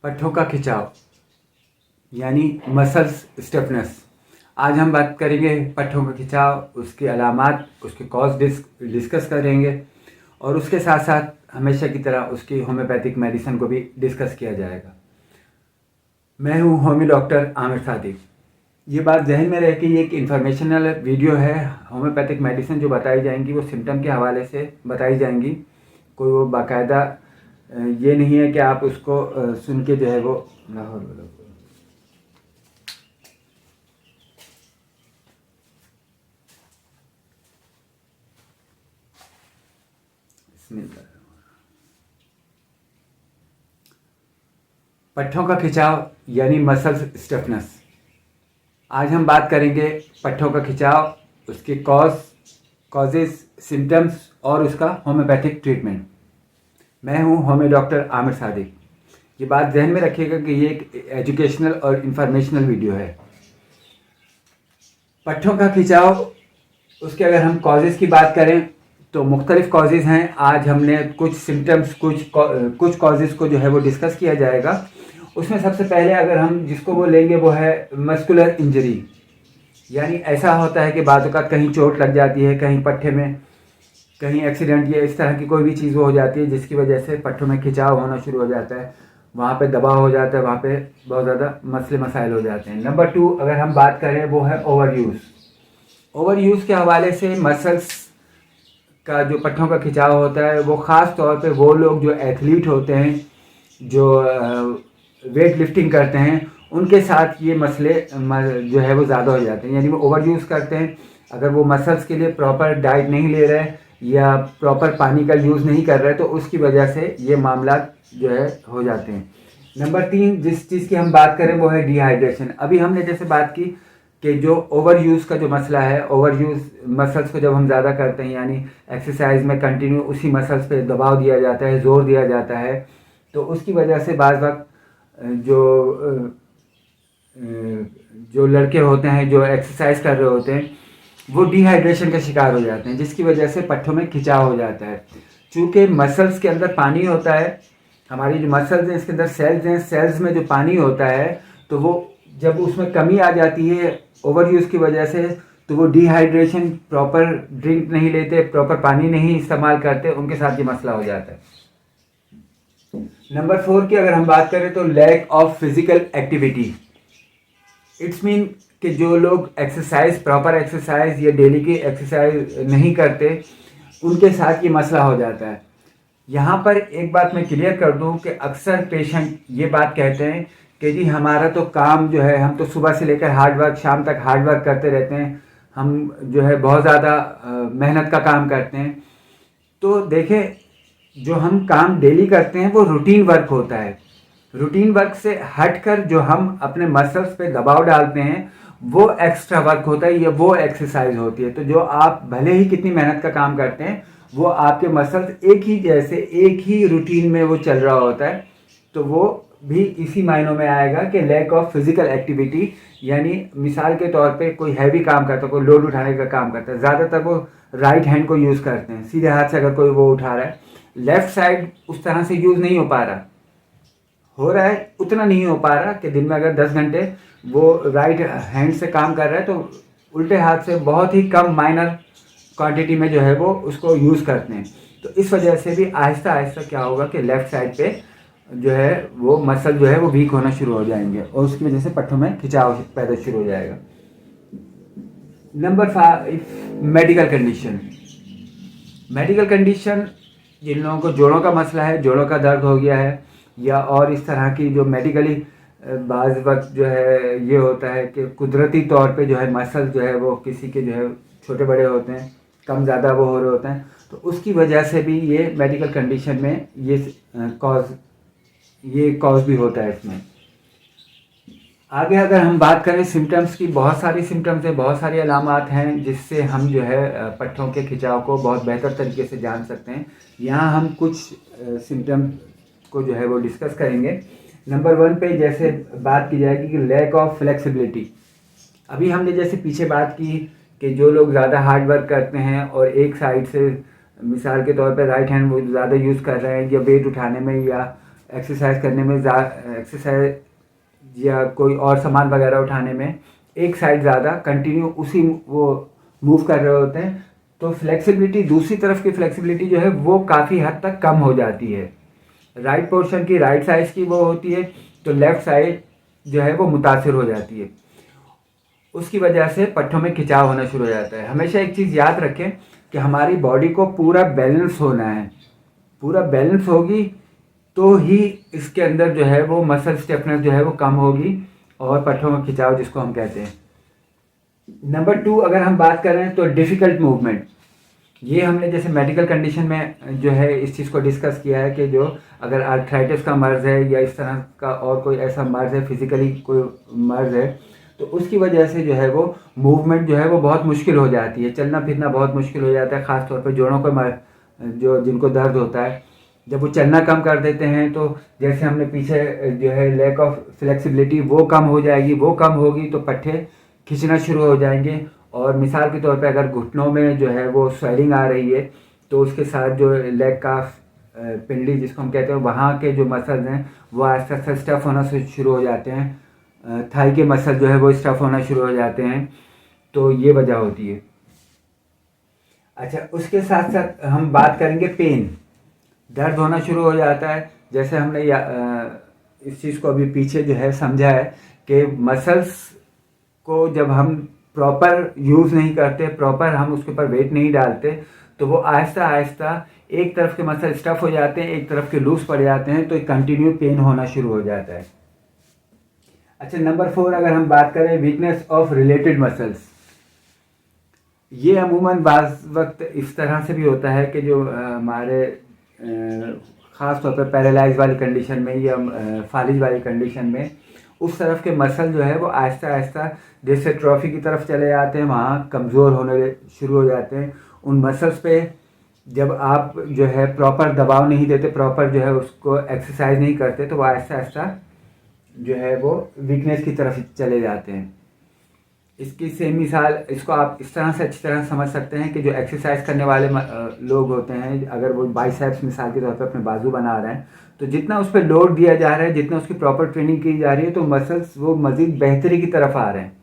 पट्ठों का खिंचाव यानी मसल्स स्टिफनेस। आज हम बात करेंगे पट्ठों का खिंचाव, उसकी अलामात, उसके कॉज डिस्कस करेंगे और उसके साथ साथ हमेशा की तरह उसकी होम्योपैथिक मेडिसिन को भी डिस्कस किया जाएगा। मैं हूँ होम्यो डॉक्टर आमिर सादिक। ये बात जहन में रहे कि ये एक इन्फॉर्मेशनल वीडियो है। होम्योपैथिक मेडिसिन जो बताई जाएंगी वो सिम्टम के हवाले से बताई जाएंगी, कोई वो बाकायदा ये नहीं है कि आप उसको सुन के जो है वो लाहौर पट्ठों का खिंचाव यानी मसल्स स्टिफनेस। आज हम बात करेंगे पट्ठों का खिंचाव, उसके कॉजेस, सिम्टम्स और उसका होम्योपैथिक ट्रीटमेंट। मैं हूं होम्यो डॉक्टर आमिर सादिक। ये बात जहन में रखिएगा कि ये एक एजुकेशनल और इंफॉर्मेशनल वीडियो है। पट्ठों का खिंचाव, उसके अगर हम कॉजेज़ की बात करें तो मुख्तलिफ कॉजेज़ हैं। आज हमने कुछ सिम्टम्स, कुछ कॉजेज़ को जो है वो डिस्कस किया जाएगा। उसमें सबसे पहले अगर हम जिसको वो लेंगे वो है मस्कुलर इंजरी। यानी ऐसा होता है कि बाज़ औक़ात कहीं चोट लग जाती है, कहीं पट्ठे में कहीं एक्सीडेंट या इस तरह की कोई भी चीज़ वो हो जाती है जिसकी वजह से पट्ठों में खिंचाव होना शुरू हो जाता है, वहाँ पे दबाव हो जाता है, वहाँ पे बहुत ज़्यादा मसले मसाइल हो जाते हैं। नंबर 2 अगर हम बात करें वो है ओवर यूज़ के हवाले से मसल्स का जो पट्ठों का खिंचाव होता है वो ख़ास तौर पे वो लोग जो एथलीट होते हैं, जो वेट लिफ्टिंग करते हैं, उनके साथ ये मसले जो है वो ज़्यादा हो जाते हैं। यानी वो ओवर यूज़ करते हैं। अगर वो मसल्स के लिए प्रॉपर डाइट नहीं ले रहे या प्रॉपर पानी का यूज़ नहीं कर रहे तो उसकी वजह से ये मामला जो है हो जाते हैं। नंबर 3 जिस चीज़ की हम बात करें वो है डिहाइड्रेशन। अभी हमने जैसे बात की कि जो ओवर यूज़ का जो मसला है, ओवर यूज़ मसल्स को जब हम ज़्यादा करते हैं यानी एक्सरसाइज में कंटिन्यू उसी मसल्स पे दबाव दिया जाता है, ज़ोर दिया जाता है, तो उसकी वजह से बाज़ वक्त जो लड़के होते हैं जो एक्सरसाइज कर रहे होते हैं वो डिहाइड्रेशन का शिकार हो जाते हैं, जिसकी वजह से पट्ठों में खिंचाव हो जाता है। चूँकि मसल्स के अंदर पानी होता है, हमारी जो मसल्स हैं इसके अंदर सेल्स हैं, सेल्स में जो पानी होता है तो वो जब उसमें कमी आ जाती है ओवर यूज़ की वजह से तो वो डिहाइड्रेशन, प्रॉपर ड्रिंक नहीं लेते, प्रॉपर पानी नहीं इस्तेमाल करते, उनके साथ ये मसला हो जाता है। नंबर 4 की अगर हम बात करें तो lack of physical activity. It's mean कि जो लोग एक्सरसाइज, प्रॉपर एक्सरसाइज या डेली की एक्सरसाइज नहीं करते उनके साथ ये मसला हो जाता है। यहाँ पर एक बात मैं क्लियर कर दूँ कि अक्सर पेशेंट ये बात कहते हैं कि जी हमारा तो काम जो है, हम तो सुबह से लेकर हार्ड वर्क, शाम तक हार्ड वर्क करते रहते हैं, हम जो है बहुत ज़्यादा मेहनत का काम करते हैं। तो देखें, जो हम काम डेली करते हैं वो रूटीन वर्क होता है। रूटीन वर्क से हटकर जो हम अपने मसल्स पे दबाव डालते हैं वो एक्स्ट्रा वर्क होता है या वो एक्सरसाइज होती है। तो जो आप भले ही कितनी मेहनत का काम करते हैं वो आपके मसल्स एक ही जैसे, एक ही रूटीन में वो चल रहा होता है, तो वो भी इसी मायनों में आएगा कि लैक ऑफ फिजिकल एक्टिविटी। यानी मिसाल के तौर पे कोई हैवी काम करता है, कोई लोड उठाने का काम करता है, ज़्यादातर वो राइट हैंड को यूज़ करते हैं, सीधे हाथ से अगर कोई वो उठा रहा है, लेफ़्ट साइड उस तरह से यूज़ नहीं हो रहा है, उतना नहीं हो पा रहा कि दिन में अगर 10 घंटे वो राइट हैंड से काम कर रहा है तो उल्टे हाथ से बहुत ही कम माइनर क्वांटिटी में जो है वो उसको यूज़ करते हैं। तो इस वजह से भी आहिस्ता आहिस्ता क्या होगा कि लेफ़्ट साइड पे जो है वो मसल जो है वो वीक होना शुरू हो जाएंगे और उसकी वजह से पट्ठों में खिंचाव पैदा शुरू हो जाएगा। Number 5 medical condition. जिन लोगों को जोड़ों का मसला है, जोड़ों का दर्द हो गया है या और इस तरह की जो मेडिकली बाज़ वक्त जो है ये होता है कि कुदरती तौर पे जो है मसल जो है वो किसी के जो है छोटे बड़े होते हैं, कम ज़्यादा वो हो रहे होते हैं, तो उसकी वजह से भी ये मेडिकल कंडीशन में ये कॉज भी होता है इसमें। आगे अगर हम बात करें सिम्टम्स की, बहुत सारी सिम्टम्स हैं, बहुत सारी अलामात हैं जिससे हम जो है पट्ठों के खिंचाव को बहुत बेहतर तरीके से जान सकते हैं। यहाँ हम कुछ सिम्टम को जो है वो डिस्कस करेंगे। नंबर 1 पे जैसे बात की जाएगी कि लैक ऑफ फ्लेक्सिबिलिटी। अभी हमने जैसे पीछे बात की कि जो लोग ज़्यादा हार्ड वर्क करते हैं और एक साइड से, मिसाल के तौर पे राइट हैंड वो ज़्यादा यूज़ कर रहे हैं या वेट उठाने में या एक्सरसाइज करने में एक्सरसाइज या कोई और सामान वगैरह उठाने में एक साइड ज़्यादा कंटिन्यू उसी वो मूव कर रहे होते हैं, तो फ्लेक्सिबिलिटी, दूसरी तरफ की फ्लेक्सिबिलिटी जो है वो काफ़ी हद तक कम हो जाती है। राइट पोर्शन की राइट साइड की वो होती है, तो लेफ़्ट साइड जो है वो मुतासिर हो जाती है। उसकी वजह से पट्टों में खिंचाव होना शुरू हो जाता है। हमेशा एक चीज़ याद रखें कि हमारी बॉडी को पूरा बैलेंस होना है। पूरा बैलेंस होगी तो ही इसके अंदर जो है वो मसल स्टिफनेस जो है वो कम होगी और पट्टों में खिंचाव जिसको हम कहते हैं। नंबर 2 अगर हम बात करें तो डिफ़िकल्ट मूवमेंट, ये हमने जैसे मेडिकल कंडीशन में जो है इस चीज़ को डिस्कस किया है कि जो अगर आर्थराइटिस का मर्ज़ है या इस तरह का और कोई ऐसा मर्ज़ है, फिज़िकली कोई मर्ज़ है, तो उसकी वजह से जो है वो मूवमेंट जो है वो बहुत मुश्किल हो जाती है, चलना फिरना बहुत मुश्किल हो जाता है। ख़ास तौर पे जोड़ों को जो जिनको दर्द होता है, जब वो चलना कम कर देते हैं तो जैसे हमने पीछे जो है लैक ऑफ फ्लेक्सिबिलिटी वो कम हो जाएगी, वो कम होगी तो पट्टे खींचना शुरू हो जाएंगे। और मिसाल के तौर पे अगर घुटनों में जो है वो स्वेलिंग आ रही है तो उसके साथ जो लेग का पिंडली जिसको हम कहते हैं वहाँ के जो मसल्स हैं वो आस्ते आस्ते स्टफ होना शुरू हो जाते हैं, थाई के मसल जो है वो स्टफ होना शुरू हो जाते हैं, तो ये वजह होती है। अच्छा, उसके साथ साथ हम बात करेंगे पेन, दर्द होना शुरू हो जाता है। जैसे हमने इस चीज़ को अभी पीछे जो है समझा है कि मसल्स को जब हम प्रॉपर यूज़ नहीं करते, प्रॉपर हम उसके ऊपर वेट नहीं डालते, तो वो आहिस्ता आहिस्ता एक तरफ के मसल स्टफ हो जाते हैं, एक तरफ के लूज पड़ जाते हैं, तो कंटिन्यू पेन होना शुरू हो जाता है। अच्छा, नंबर 4 अगर हम बात करें वीकनेस ऑफ रिलेटेड मसल्स, ये अमूमन बाज़ वक्त इस तरह से भी होता है कि जो हमारे ख़ास तौर पर पैरालाइज वाली कंडीशन में या फालिज वाली कंडीशन में उस तरफ के मसल जो है वो आहिस्ता आहिस्ता जैसे ट्रॉफी की तरफ चले जाते हैं, वहाँ कमज़ोर होने शुरू हो जाते हैं। उन मसल्स पे जब आप जो है प्रॉपर दबाव नहीं देते, प्रॉपर जो है उसको एक्सरसाइज नहीं करते, तो वो आहिस्ता आहिस्ता जो है वो वीकनेस की तरफ चले जाते हैं। इसकी सेम मिसाल, इसको आप इस तरह से अच्छी तरह समझ सकते हैं कि जो एक्सरसाइज करने वाले लोग होते हैं, अगर वो बाइसेप्स मिसाल के तौर पर अपने बाजू बना रहे हैं, तो जितना उस पर लोड दिया जा रहा है, जितना उसकी प्रॉपर ट्रेनिंग की जा रही है, तो मसल्स वो मज़ीद बेहतरी की तरफ आ रहे हैं।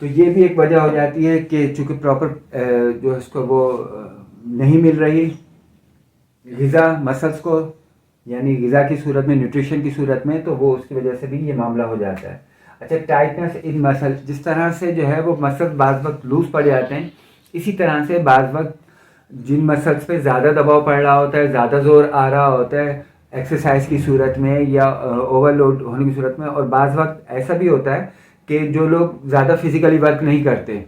तो ये भी एक वजह हो जाती है कि चूँकि प्रॉपर जो इसको वो नहीं मिल रही ग़िज़ा मसल्स को, यानी ग़िज़ा की सूरत में, न्यूट्रिशन की सूरत में, तो वो उसकी वजह से भी ये मामला हो जाता है। अच्छा, टाइटनेस इन मसल, जिस तरह से जो है वो मसल बाज़ वक्त लूज़ पड़ जाते हैं, इसी तरह से बाज़ वक्त जिन मसल्स पे ज़्यादा दबाव पड़ रहा होता है, ज़्यादा ज़ोर आ रहा होता है एक्सरसाइज की सूरत में या ओवरलोड होने की सूरत में, और बाज़ वक्त ऐसा भी होता है कि जो लोग ज़्यादा फिज़िकली वर्क नहीं करते,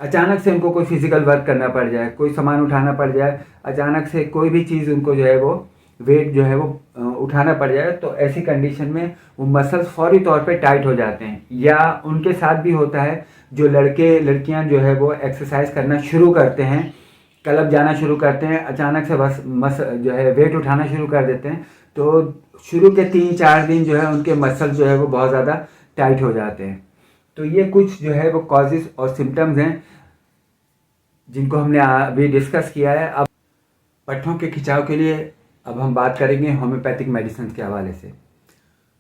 अचानक से उनको कोई फिज़िकल वर्क करना पड़ जाए, कोई सामान उठाना पड़ जाए, अचानक से कोई भी चीज़ उनको जो है वो वेट जो है वो उठाना पड़ जाए, तो ऐसी कंडीशन में वो मसल्स फौरी तौर पे टाइट हो जाते हैं। या उनके साथ भी होता है जो लड़के लड़कियां जो है वो एक्सरसाइज करना शुरू करते हैं, क्लब जाना शुरू करते हैं, अचानक से बस जो है वेट उठाना शुरू कर देते हैं, तो शुरू के 3-4 दिन जो है उनके मसल जो है वो बहुत ज़्यादा टाइट हो जाते हैं। तो ये कुछ जो है वो कॉजेज़ और सिम्टम्स हैं जिनको हमने अभी डिस्कस किया है। अब पट्टों के खिंचाव के लिए अब हम बात करेंगे होम्योपैथिक मेडिसिन के हवाले से।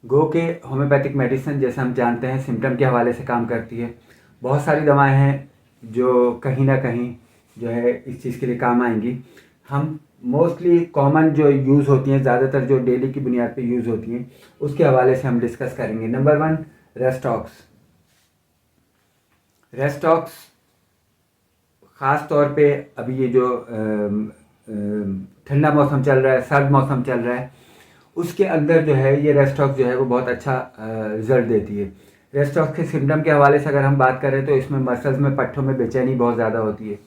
गो के होम्योपैथिक मेडिसिन जैसे हम जानते हैं सिम्टम के हवाले से काम करती है। बहुत सारी दवाएं हैं जो कहीं ना कहीं जो है इस चीज़ के लिए काम आएंगी। हम मोस्टली कॉमन जो यूज़ होती हैं, ज़्यादातर जो डेली की बुनियाद पे यूज़ होती हैं, उसके हवाले से हम डिस्कस करेंगे। नंबर 1, रेस्टॉक्स। रेस्टॉक्स ख़ास तौर पे अभी ये जो ठंडा मौसम चल रहा है, सर्द मौसम चल रहा है, उसके अंदर जो है ये रेस्टॉक्स जो है वो बहुत अच्छा रिजल्ट देती है। रेस्टॉक्स के सिम्टम के हवाले से अगर हम बात करें तो इसमें मसल्स में, पट्टों में बेचैनी बहुत ज़्यादा होती है।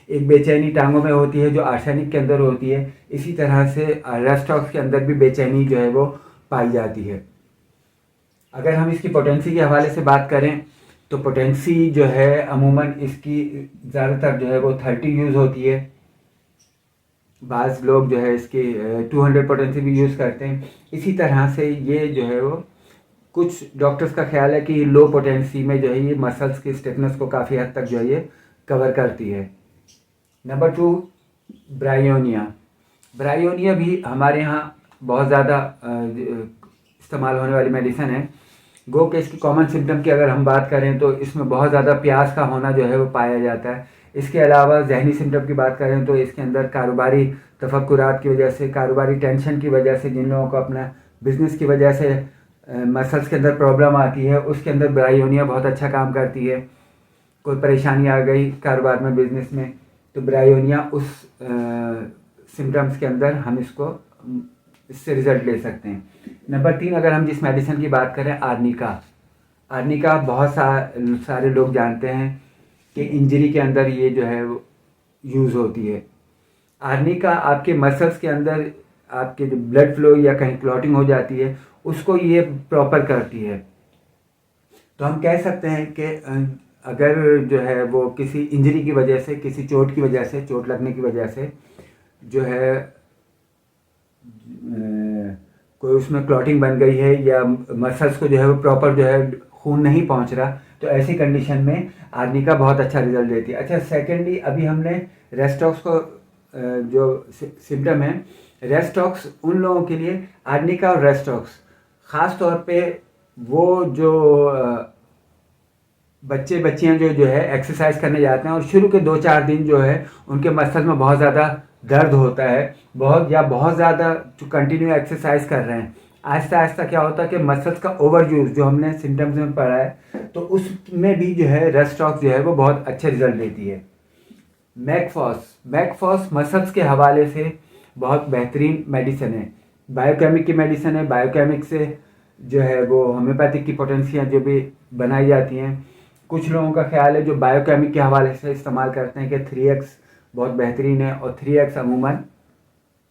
एक बेचैनी टांगों में होती है जो आर्सेनिक के अंदर होती है, इसी तरह से रेस्टॉक्स के अंदर भी बेचैनी जो है वो पाई जाती है। अगर हम इसकी पोटेंसी के हवाले से बात करें तो पोटेंसी जो है अमूमन इसकी ज़्यादातर जो है वो 30 यूज़ होती है। बाज़ लोग जो है इसकी 200 पोटेंसी भी यूज़ करते हैं। इसी तरह से ये जो है वो कुछ डॉक्टर्स का ख्याल है कि लो पोटेंसी में जो है ये मसल्स की स्टिफनेस को काफ़ी हद तक जो है ये कवर करती है। Number 2, bryonia. ब्रायोनिया भी हमारे यहाँ बहुत ज़्यादा इस्तेमाल होने वाली मेडिसिन है। गो के इसकी कॉमन सिम्टम की अगर हम बात करें तो इसमें बहुत ज़्यादा प्यास का होना जो है वो पाया जाता है। इसके अलावा जहनी सिम्टम की बात करें तो इसके अंदर कारोबारी तफक्कुरात की वजह से, कारोबारी टेंशन की वजह से, जिन लोगों को अपना बिजनेस की वजह से मसल्स के अंदर प्रॉब्लम आती है, उसके अंदर ब्रायोनिया बहुत अच्छा काम करती है। कोई परेशानी आ गई कारोबार में, बिजनेस में, तो ब्रायोनिया उस सिम्टम्स के अंदर हम इससे रिजल्ट ले सकते हैं। नंबर 3, अगर हम जिस मेडिसिन की बात करें, आर्निका। आर्निका बहुत सारे लोग जानते हैं कि इंजरी के अंदर ये जो है वो यूज़ होती है। आर्निका आपके मसल्स के अंदर आपके जो ब्लड फ्लो या कहीं क्लॉटिंग हो जाती है उसको ये प्रॉपर करती है। तो हम कह सकते हैं कि अगर जो है वो किसी इंजरी की वजह से, किसी चोट की वजह से, चोट लगने की वजह से जो है कोई उसमें क्लॉटिंग बन गई है या मसल्स को जो है वो प्रॉपर जो है खून नहीं पहुंच रहा, तो ऐसी कंडीशन में आर्निका बहुत अच्छा रिजल्ट देती है। अच्छा, सेकेंडली अभी हमने रेस्टॉक्स को जो सिम्टम है, रेस्टॉक्स उन लोगों के लिए, आर्निका और रेस्टॉक्स ख़ास तौर पे वो जो बच्चे बच्चियां जो है एक्सरसाइज करने जाते हैं और शुरू के 2-4 दिन जो है उनके मसल में बहुत ज़्यादा दर्द होता है, बहुत ज़्यादा जो कंटिन्यू एक्सरसाइज कर रहे हैं, आहिस्ता आहिस्ता क्या होता है कि मसल्स का ओवर यूज जो हमने सिम्टम्स में पढ़ा है, तो उसमें भी जो है रेस्टॉक्स जो है वो बहुत अच्छे रिजल्ट देती है। मैकफॉस मसल्स के हवाले से बहुत बेहतरीन मेडिसिन है, बायोकेमिक की मेडिसिन है। बायोकेमिक से जो है वो होम्योपैथिक की पोटेंशियाँ जो भी बनाई जाती हैं, कुछ लोगों का ख्याल है जो बायोकेमिक के हवाले से इस्तेमाल करते हैं कि 3x बहुत बेहतरीन है, और 3x अमूमन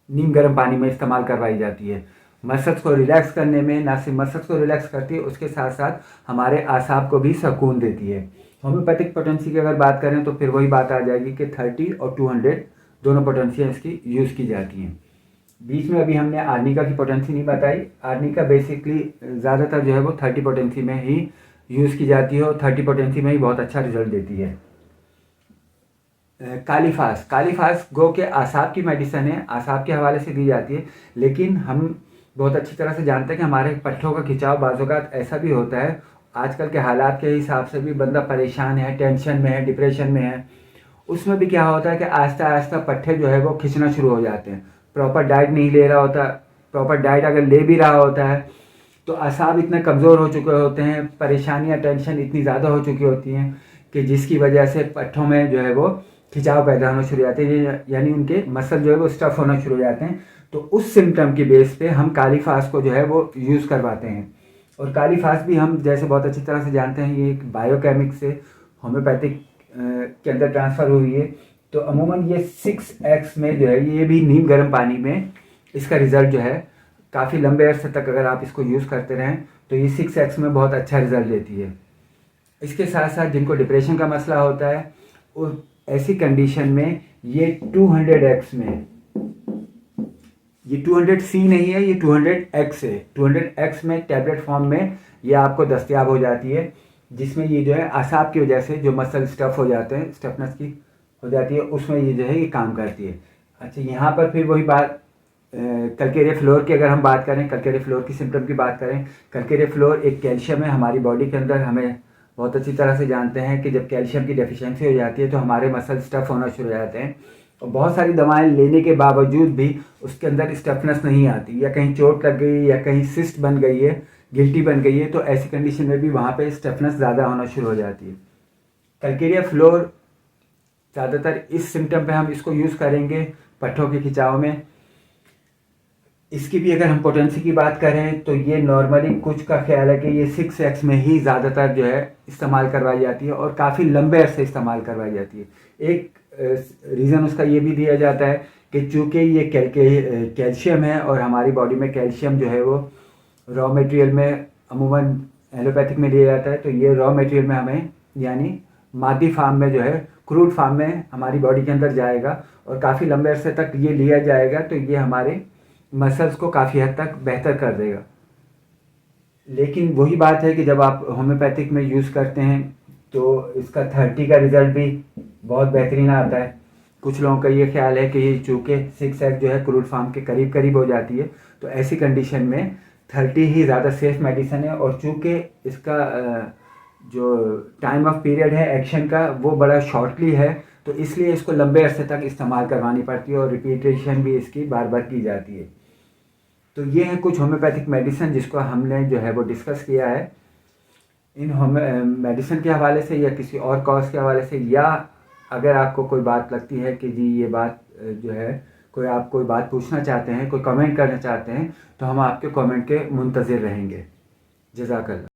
नीम गर्म पानी में इस्तेमाल करवाई जाती है मसल्स को रिलैक्स करने में। ना सिर्फ मसल्स को रिलैक्स करती है, उसके साथ साथ हमारे आसाब को भी सुकून देती है। होम्योपैथिक पोटेंसी की अगर बात करें तो फिर वही बात आ जाएगी कि 30 और 200 दोनों पोटेंसियाँ इसकी यूज़ की जाती हैं। बीच में अभी हमने आर्निका की पोटेंसी नहीं बताई। आर्निका बेसिकली ज़्यादातर जो है वो 30 पोटेंसी में ही यूज़ की जाती है और 30 पोटेंसी में ही बहुत अच्छा रिजल्ट देती है। कालीफास गो के आसाब की मेडिसिन है, आसाब के हवाले से दी जाती है, लेकिन हम बहुत अच्छी तरह से जानते हैं कि हमारे पट्ठों का खिंचाव बाज़-औक़ात ऐसा भी होता है, आजकल के हालात के हिसाब से भी बंदा परेशान है, टेंशन में है, डिप्रेशन में है, उसमें भी क्या होता है कि आहिस्ता आहिस्ता पट्ठे जो है वो खिंचना शुरू हो जाते हैं। प्रॉपर डाइट नहीं ले रहा होता, प्रॉपर डाइट अगर ले भी रहा होता है तो असाब इतने कमज़ोर हो चुके होते हैं, परेशानियाँ, टेंशन इतनी ज़्यादा हो चुकी होती हैं कि जिसकी वजह से पट्ठों में जो है वो खिंचाव पैदा होना शुरू हो जाते हैं, यानी उनके मसल जो है वो स्टफ़ होना शुरू हो जाते हैं। तो उस सिम्टम की बेस पे हम कालीफास को जो है वो यूज़ करवाते हैं। और कालीफास भी हम जैसे बहुत अच्छी तरह से जानते हैं, ये एक बायोकेमिक से होम्योपैथिक के अंदर ट्रांसफ़र हुई है। तो अमूमन ये 6x में जो है, ये भी नीम गर्म पानी में इसका रिज़ल्ट जो है काफ़ी लंबे अरसे तक अगर आप इसको यूज़ करते रहें तो ये 6x में बहुत अच्छा रिज़ल्ट देती है। इसके साथ साथ जिनको डिप्रेशन का मसला होता है, उस ऐसी कंडीशन में ये 200x में, ये 200C नहीं है, ये 200x है। 200x में टैबलेट फॉर्म में ये आपको दस्तयाब हो जाती है, जिसमें ये जो है आसाब की वजह से जो मसल स्टफ़ हो जाते हैं, स्टफनेस की हो जाती है, उसमें ये जो है ये काम करती है। अच्छा, यहाँ पर फिर वही बात कैल्केरिया फ्लोर की अगर हम बात करें, कैल्केरिया फ्लोर की सिम्टम की बात करें, कैल्केरिया फ्लोर एक कैल्शियम है हमारी बॉडी के अंदर। हमें बहुत अच्छी तरह से जानते हैं कि जब कैल्शियम की डेफिशिएंसी हो जाती है तो हमारे मसल स्टफ़ होना शुरू हो जाते हैं, और बहुत सारी दवाएं लेने के बावजूद भी उसके अंदर स्टफनेस नहीं आती, या कहीं चोट लग गई, या कहीं सिस्ट बन गई है, गिल्टी बन गई है, तो ऐसी कंडीशन में भी वहाँ पे स्टफनेस ज़्यादा होना शुरू हो जाती है। कैल्केरिया फ्लोर ज़्यादातर इस सिम्टम पे हम इसको यूज़ करेंगे पट्ठों के खिंचाव में। इसकी भी अगर हम पोटेंसी की बात करें तो ये नॉर्मली कुछ का ख्याल है कि ये 6x में ही ज़्यादातर जो है इस्तेमाल करवाई जाती है और काफ़ी लंबे अरसे इस्तेमाल करवाई जाती है। एक रीज़न उसका ये भी दिया जाता है कि चूँकि ये कैल्शियम है और हमारी बॉडी में कैल्शियम जो है वो रॉ मटेरियल में अमूमन एलोपैथिक में लिया जाता है, तो ये रॉ मटेरियल में हमें यानी मादी फार्म में जो है, क्रूड फार्म में हमारी बॉडी के अंदर जाएगा और काफ़ी लंबे अरसे तक ये लिया जाएगा, तो ये हमारे मसल्स को काफ़ी हद तक बेहतर कर देगा। लेकिन वही बात है कि जब आप होम्योपैथिक में यूज़ करते हैं तो इसका 30 का रिज़ल्ट भी बहुत बेहतरीन आता है। कुछ लोगों का ये ख्याल है कि चूँकि 6x जो है क्रूड फार्म के करीब करीब हो जाती है, तो ऐसी कंडीशन में 30 ही ज़्यादा सेफ मेडिसिन है। और चूँकि इसका जो टाइम ऑफ पीरियड है एक्शन का वो बड़ा शॉर्टली है, तो इसलिए इसको लंबे अरसे तक इस्तेमाल करवानी पड़ती है और रिपीटेशन भी इसकी बार बार की जाती है। तो ये है कुछ होम्योपैथिक मेडिसिन जिसको हमने जो है वो डिस्कस किया है। इन मेडिसिन के हवाले से या किसी और कॉज के हवाले से, या अगर आपको कोई बात लगती है कि जी ये बात जो है आप कोई बात पूछना चाहते हैं, कोई कमेंट करना चाहते हैं, तो हम आपके कमेंट के मुंतज़िर रहेंगे। जज़ाकल्लाह।